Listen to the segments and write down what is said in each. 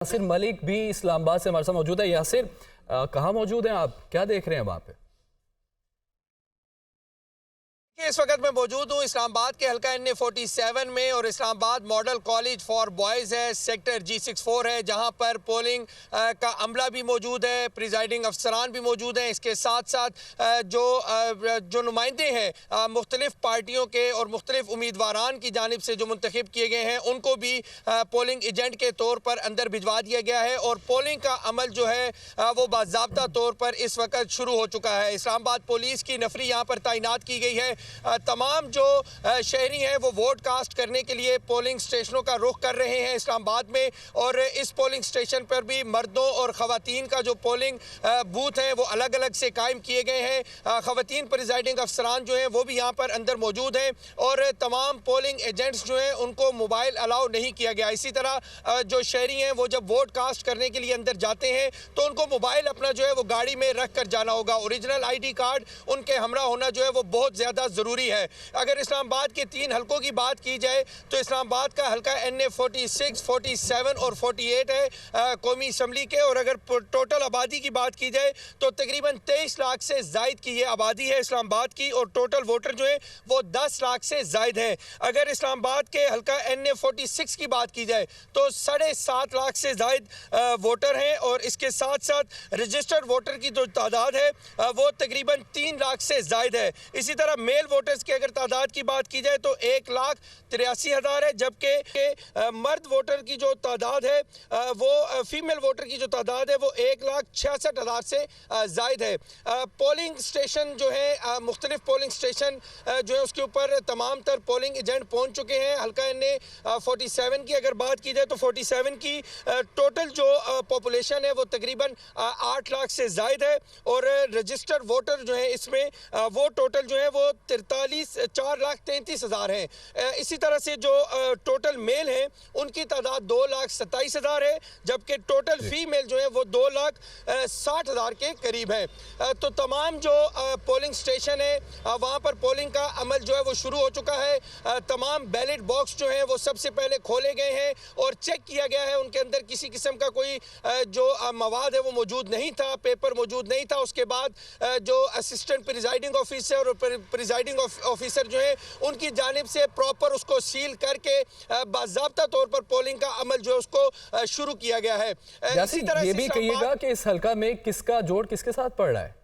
यासिर मलिक भी इस्लामाबाद से हमारे साथ मौजूद है। यासिर, कहाँ मौजूद हैं आप, क्या देख रहे हैं वहाँ पे? इस वक्त मैं मौजूद हूँ इस्लामाबाद के हल्का NA 47 में, और Islamabad model college for boys है, सेक्टर G64 है, जहाँ पर पोलिंग का अमला भी मौजूद है, प्रिजाइडिंग अफसरान भी मौजूद हैं। इसके साथ साथ जो नुमाइंदे हैं मुख्तलिफ पार्टियों के और मुख्तलिफ उम्मीदवारान की जानिब से जो मुंतखब किए गए हैं, उनको भी पोलिंग एजेंट के तौर पर अंदर भिजवा दिया गया है और पोलिंग का अमल जो है वो बाज़ाब्ता तौर पर इस वक्त शुरू हो चुका है। इस्लामाबाद पुलिस की नफरी यहाँ पर तैनात की गई है। तमाम जो शहरी हैं वो वोट कास्ट करने के लिए पोलिंग स्टेशनों का रुख कर रहे हैं इस्लामाबाद में, और इस पोलिंग स्टेशन पर भी मर्दों और ख़वातीन का जो पोलिंग बूथ हैं वो अलग अलग से कायम किए गए हैं। ख़वातीन प्रिजाइडिंग अफसरान जो हैं वो भी यहाँ पर अंदर मौजूद हैं, और तमाम पोलिंग एजेंट्स जो हैं उनको मोबाइल अलाउ नहीं किया गया। इसी तरह जो शहरी हैं वो जब वोट कास्ट करने के लिए अंदर जाते हैं तो उनको मोबाइल अपना जो है वो गाड़ी में रख कर जाना होगा। ओरिजिनल ID कार्ड उनके हमरा होना जो है वो बहुत ज़्यादा ज़रूरी है। अगर इस्लामाबाद के 3 हलकों की बात की जाए तो इस्लामाबाद का हल्का NA 46, 47 और 48 है कौमी असम्बली के, और अगर टोटल आबादी की बात की जाए तो तकरीबन 23 लाख से जायद की ये आबादी है इस्लामाबाद की, और टोटल वोटर जो है वो 10 लाख से जायद है। अगर इस्लामाबाद के हल्का NA 46 की बात की जाए तो 7.5 लाख से जायद वोटर हैं, और इसके साथ साथ रजिस्टर्ड वोटर की जो तादाद है वो तकरीबन 3 लाख से जायद है। इसी तरह मेल वोटर्स की अगर तादाद की बात की जाए तो 1,83,000 है, जबकि मर्द वोटर की जो तादाद है वो फीमेल वोटर की जो तादाद है वो 1,66,000 से जायद है। पोलिंग स्टेशन जो है मुख्तलिफ पोलिंग स्टेशन जो है उसके ऊपर तमाम तर पोलिंग एजेंट पहुंच चुके हैं। हल्का NA 47 की अगर बात की जाए तो 47 की टोटल जो पॉपुलेशन है वो तकरीबन 8 लाख से जायद है, और रजिस्टर्ड वोटर जो है इसमें वो टोटल जो है वो 4,33,000 है। इसी तरह से जो टोटल मेल हैं उनकी तादाद 2,27,000 है, जबकि टोटल फीमेल जो है वो 2,60,000 के करीब है। तो तमाम जो पोलिंग स्टेशन है वहाँ पर पोलिंग का अमल जो है वो शुरू हो चुका है। तमाम बैलेट बॉक्स जो है वो सबसे पहले खोले गए हैं और चेक किया गया है, उनके अंदर किसी किस्म का कोई जो मवाद है वो मौजूद नहीं था, पेपर मौजूद नहीं था। उसके बाद जो असिस्टेंट प्रिजाइडिंग ऑफिसर और प्रिजाइडिंग ऑफिसर जो है उनकी जानिब से प्रॉपर उसको सील करके बाज़ाब्ता तौर पर पोलिंग का अमल जो है उसको शुरू किया गया है। इसी तरह ये भी कहिएगा कि इस हल्का में किसका जोड़ किसके साथ पड़ रहा है?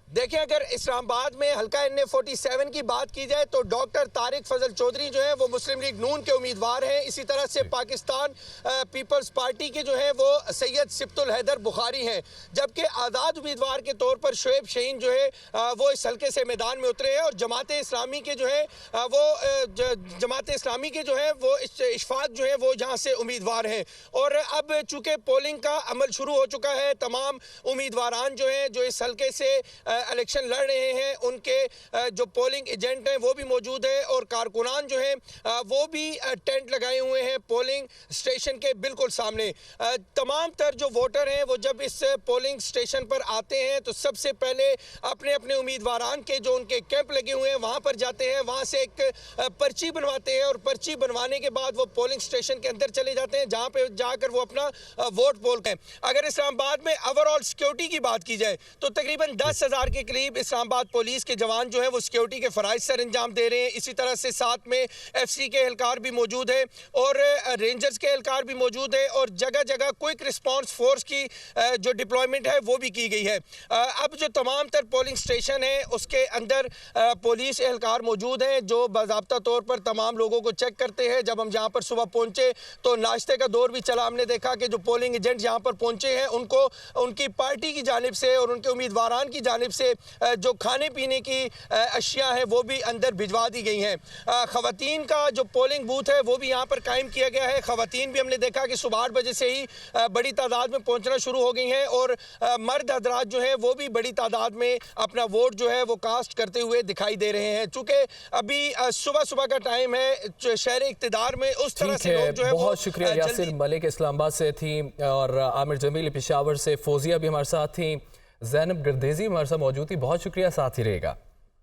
देखिए, अगर इस्लामाबाद में हल्का NA 47 की बात की जाए तो डॉक्टर तारिक फजल चौधरी जो है वो मुस्लिम लीग नून के उम्मीदवार हैं। इसी तरह से पाकिस्तान पीपल्स पार्टी के जो है वो सैयद सिब्तुल हैदर बुखारी हैं, जबकि आज़ाद उम्मीदवार के तौर पर शोएब शहीन जो है वो इस हल्के से मैदान में उतरे हैं, और जमात इस्लामी के जो है वो इशफाक जो है वो जहाँ से उम्मीदवार हैं। और अब चूँकि पोलिंग का अमल शुरू हो चुका है, तमाम उम्मीदवारान जो हैं जो इस हल्के से इलेक्शन लड़ रहे हैं उनके जो पोलिंग एजेंट हैं वो भी मौजूद है, और कारकुनान जो हैं वो भी टेंट लगाए हुए हैं पोलिंग स्टेशन के बिल्कुल सामने। तमाम तर जो वोटर हैं वो जब इस पोलिंग स्टेशन पर आते हैं तो सबसे पहले अपने अपने उम्मीदवारान के जो उनके कैंप लगे हुए हैं वहाँ पर जाते हैं, वहाँ से एक पर्ची बनवाते हैं, और पर्ची बनवाने के बाद वो पोलिंग स्टेशन के अंदर चले जाते हैं, जहाँ पर जाकर वो अपना वोट पोलते हैं। अगर इस्लामाबाद में ओवरऑल सिक्योरिटी की बात की जाए तो तकरीबन 10,000 के करीब इस्लामाबाद पुलिस के जवान जो है वो सिक्योरिटी के फराइज सर अंजाम दे रहे हैं। इसी तरह से साथ में FC के एहलकार भी मौजूद है और रेंजर्स के एहलकार भी मौजूद है, और जगह जगह क्विक रिस्पांस फोर्स की जो डिप्लॉयमेंट है वो भी की गई है। अब जो तमाम तर पोलिंग स्टेशन है उसके अंदर पुलिस एहलकार मौजूद हैं जो बाज़ाब्ता तौर पर तमाम लोगों को चेक करते हैं। जब हम जहाँ पर सुबह पहुँचे तो नाश्ते का दौर भी चला, हमने देखा कि जो पोलिंग एजेंट यहाँ पर पहुँचे हैं उनको उनकी पार्टी की जानिब से और उनके उम्मीदवारान की जानिब से जो खाने पीने की अशिया है वो भी अंदर भिजवा दी गई हैं। ख़वातीन का जो पोलिंग बूथ है वो भी यहाँ पर कायम किया गया है। ख़वातीन भी हमने देखा कि सुबह 8 बजे से ही बड़ी तादाद में पहुँचना शुरू हो गई हैं, और मर्द हजरात जो है वो भी बड़ी तादाद में अपना वोट जो है वो कास्ट करते हुए दिखाई दे रहे हैं। चूँकि अभी सुबह सुबह का टाइम है शहर इक़्तिदार में, उस तरह से लोग जो है बहुत शुक्रिया। यासिर मलिक इस्लामाबाद से थी, और आमिर जमील पेशावर से, फौजिया भी हमारे साथ थी, ज़ैनब गर्देज़ी हमारे साथ मौजूद थी। बहुत शुक्रिया, साथ ही रहेगा।